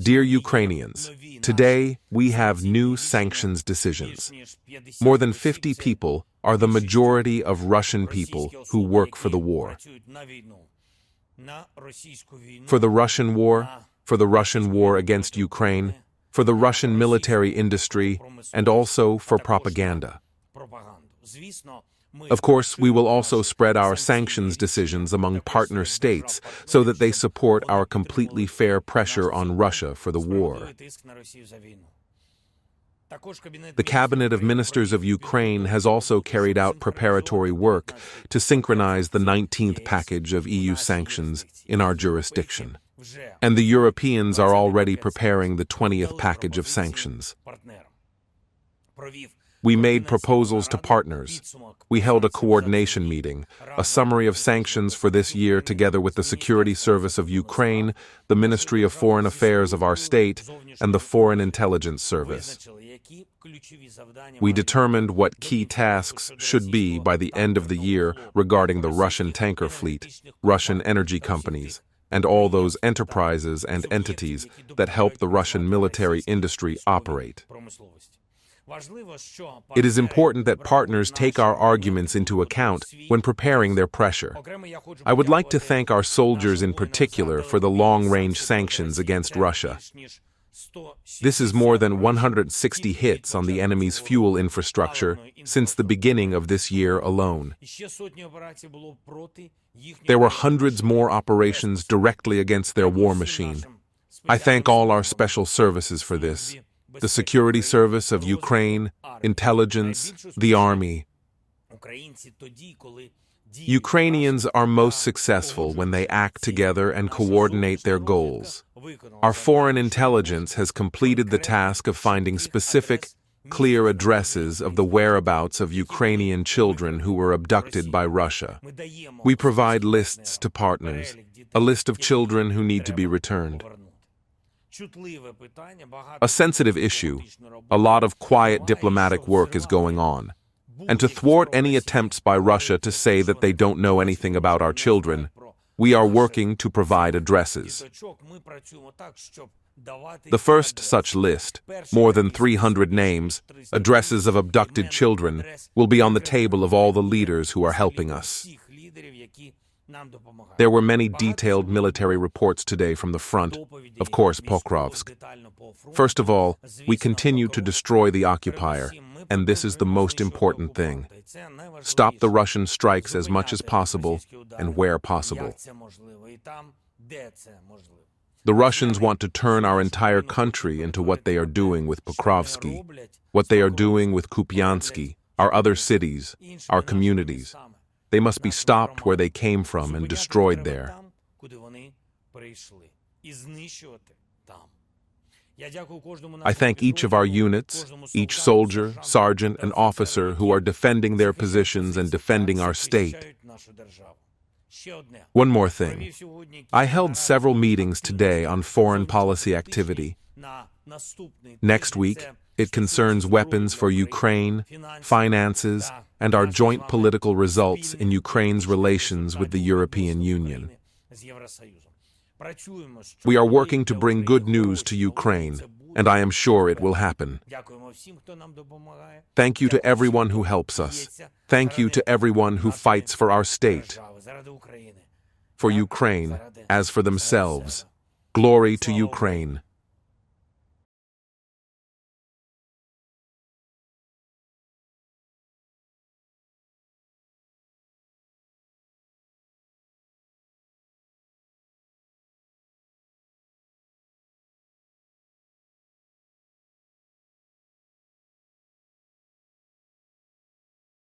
Dear Ukrainians, today we have new sanctions decisions. More than 50 people are the majority of Russian people who work for the war. For the Russian war, for the Russian war against Ukraine, for the Russian military industry, and also for propaganda. Of course, we will also spread our sanctions decisions among partner states so that they support our completely fair pressure on Russia for the war. The Cabinet of Ministers of Ukraine has also carried out preparatory work to synchronize the 19th package of EU sanctions in our jurisdiction. And the Europeans are already preparing the 20th package of sanctions. We made proposals to partners. We held a coordination meeting, a summary of sanctions for this year together with the Security Service of Ukraine, the Ministry of Foreign Affairs of our state, and the Foreign Intelligence Service. We determined what key tasks should be by the end of the year regarding the Russian tanker fleet, Russian energy companies, and all those enterprises and entities that help the Russian military industry operate. It is important that partners take our arguments into account when preparing their pressure. I would like to thank our soldiers in particular for the long-range sanctions against Russia. This is more than 160 hits on the enemy's fuel infrastructure since the beginning of this year alone. There were hundreds more operations directly against their war machine. I thank all our special services for this. The Security Service of Ukraine, Intelligence, the Army. Ukrainians are most successful when they act together and coordinate their goals. Our foreign intelligence has completed the task of finding specific, clear addresses of the whereabouts of Ukrainian children who were abducted by Russia. We provide lists to partners, a list of children who need to be returned. A sensitive issue, a lot of quiet diplomatic work is going on. And to thwart any attempts by Russia to say that they don't know anything about our children, we are working to provide addresses. The first such list, more than 300 names, addresses of abducted children, will be on the table of all the leaders who are helping us. There were many detailed military reports today from the front, of course Pokrovsk. First of all, we continue to destroy the occupier, and this is the most important thing. Stop the Russian strikes as much as possible and where possible. The Russians want to turn our entire country into what they are doing with Pokrovsky, what they are doing with Kupiansky, our other cities, our communities. They must be stopped where they came from and destroyed there. I thank each of our units, each soldier, sergeant, and officer who are defending their positions and defending our state. One more thing. I held several meetings today on foreign policy activity. Next week, it concerns weapons for Ukraine, finances, and our joint political results in Ukraine's relations with the European Union. We are working to bring good news to Ukraine, and I am sure it will happen. Thank you to everyone who helps us. Thank you to everyone who fights for our state, for Ukraine, as for themselves. Glory to Ukraine.